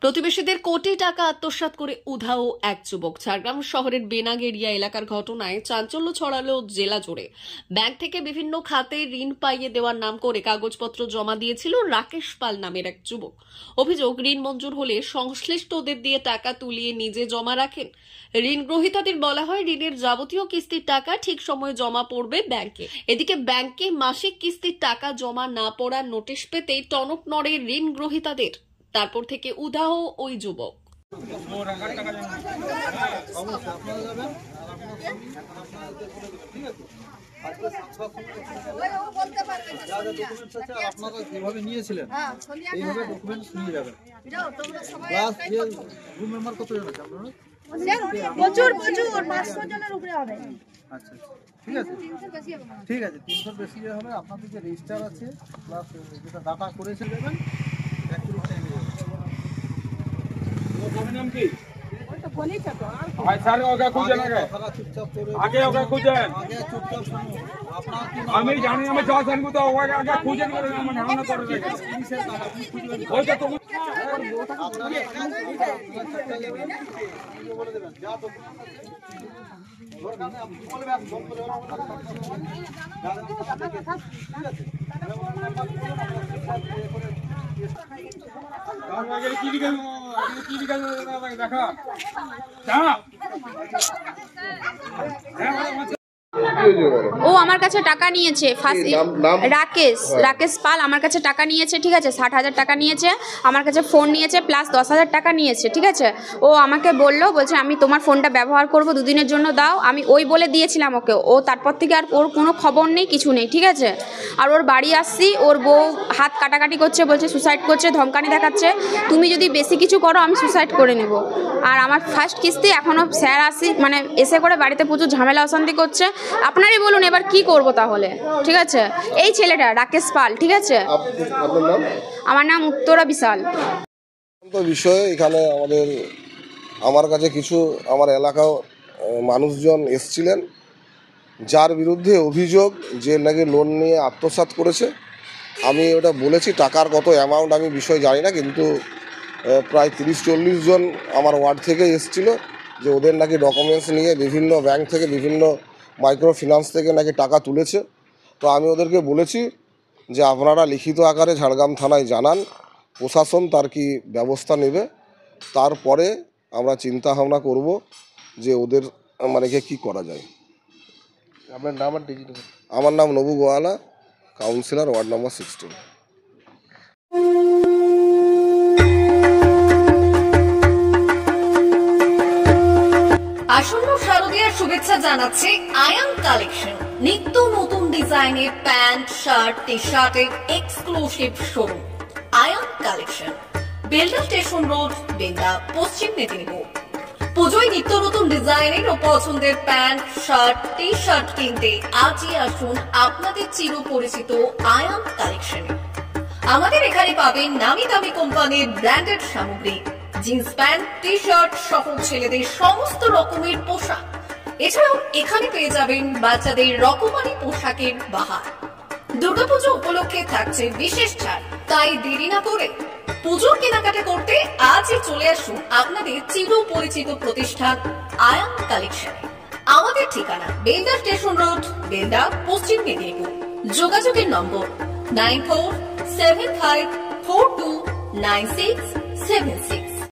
প্রতিবেশীদের কোটি টাকা আত্মসাৎ করে উধাও এক যুবক। ঝাড়গ্রাম শহরের বেনাগেরিয়া এলাকার ঘটনায় চাঞ্চল্য ছড়ালো জেলা জুড়ে। ব্যাংক থেকে বিভিন্ন খাতে ঋণ পাইয়ে দেওয়ার নাম করে কাগজপত্র জমা দিয়েছিল রাকেশ পাল নামের এক যুবক। অভিযোগ, ঋণ মঞ্জুর হলে সংশ্লিষ্টদের দিয়ে টাকা তুলিয়ে নিজে জমা রাখেন। ঋণ গ্রহীতাদের বলা হয় ঋণের যাবতীয় কিস্তির টাকা ঠিক সময়ে জমা পড়বে ব্যাংকে। এদিকে ব্যাংকে মাসিক কিস্তির টাকা জমা না পড়ার নোটিশ পেতেই টনক নড়ে ঋণ গ্রহীতাদের। তারপর থেকে উধাও ওই যুবক। প্রচুর 500 জনের উপরে হবে। আচ্ছা ঠিক আছে, ঠিক আছে, 300 বেশি হবে। আপনাদের যে রেজিস্টার আছে প্লাস যেটা ডাটা করেছে দেবেন। নাম কি? আমি জানি, আমি জজ আনবো তো আগে খুঁজে দেখা ও আমার কাছে টাকা নিয়েছে, রাকেশ পাল আমার কাছে টাকা নিয়েছে, ঠিক আছে, 60,000 টাকা নিয়েছে, আমার কাছে ফোন নিয়েছে প্লাস 10,000 টাকা নিয়েছে, ঠিক আছে। ও আমাকে বলছে আমি তোমার ফোনটা ব্যবহার করব, 2 দিনের জন্য দাও। আমি ওই বলে দিয়েছিলাম ওকে। ও তারপর থেকে আর ওর কোনো খবর নেই, কিছু নেই, ঠিক আছে। আর ওর বাড়ি আসছি, ওর বউ হাত কাটাকাটি করছে, বলছে সুসাইড করছে, ধমকানি দেখাচ্ছে, তুমি যদি বেশি কিছু করো আমি সুসাইড করে নেব। আর আমার ফার্স্ট কিস্তি এখনও স্যার এসে করে বাড়িতে প্রচুর ঝামেলা অশান্তি করছে। আপনারই বলুন এবার কি করব তাহলে, ঠিক আছে। এই ছেলেটা রাকেশ পাল, ঠিক আছে। আমার নাম উত্তরা বিশাল। বিষয়ে এখানে আমার কাছে কিছু আমার এলাকার মানুষজন এসছিলেন, যার বিরুদ্ধে অভিযোগ যে নাকি লোন নিয়ে আত্মসাৎ করেছে। আমি ওটা বলেছি, টাকার কত অ্যামাউন্ট আমি বিষয় জানি না, কিন্তু প্রায় 30-40 জন আমার ওয়ার্ড থেকে এসছিল যে ওদের নাকি ডকুমেন্টস নিয়ে বিভিন্ন ব্যাংক থেকে, বিভিন্ন মাইক্রো ফিন্যান্স থেকে নাকি টাকা তুলেছে। তো আমি ওদেরকে বলেছি যে আপনারা লিখিত আকারে ঝাড়গ্রাম থানায় জানান, প্রশাসন তার কি ব্যবস্থা নেবে। তারপরে আমরা চিন্তা ভাবনা করব যে ওদের কি করা যায়। আপনার নাম? আমার নাম নবু গোয়ালা, কাউন্সিলর, ওয়ার্ড নম্বর 16। আসন্ন শারদীয়ার শুভেচ্ছা জানাচ্ছে আয়ান কালেকশন। নিত্য নতুন ডিজাইনের প্যান্ট, শার্ট, টি শার্টের exclusive showroom Ayaan collection, Belda station road, Belda, Paschim Medinipur. পুজোয় নিত্য নতুন ডিজাইনের ও পছন্দের প্যান্ট, শার্ট, টি শার্ট কিনতে আজই আসুন আপনাদের চিরপরিচিত আয়ান কালেকশনে। আমাদের এখানে পাবেন নামি দামি কোম্পানির ব্র্যান্ডেড সামগ্রী, জিন্স প্যান্ট, টি শার্ট সহ ছেলেদের সমস্ত রকমের পোশাক। এছাড়াও এখানে পেয়ে যাবেন বাচ্চাদের রকমারি পোশাকের বাহার। দুর্গাপুজো উপলক্ষে থাকছে বিশেষ ছাড়, তাই দেরি না করে পুজোর কেনাকাটা করতে আজই চলে আসুন আপনাদের চিরপরিচিত প্রতিষ্ঠান আয়ান কালেকশনে। আমাদের ঠিকানা বেলদা স্টেশন রোড, বেলদা, পশ্চিম মেদিনীপুর। যোগাযোগের নম্বর 9475429676।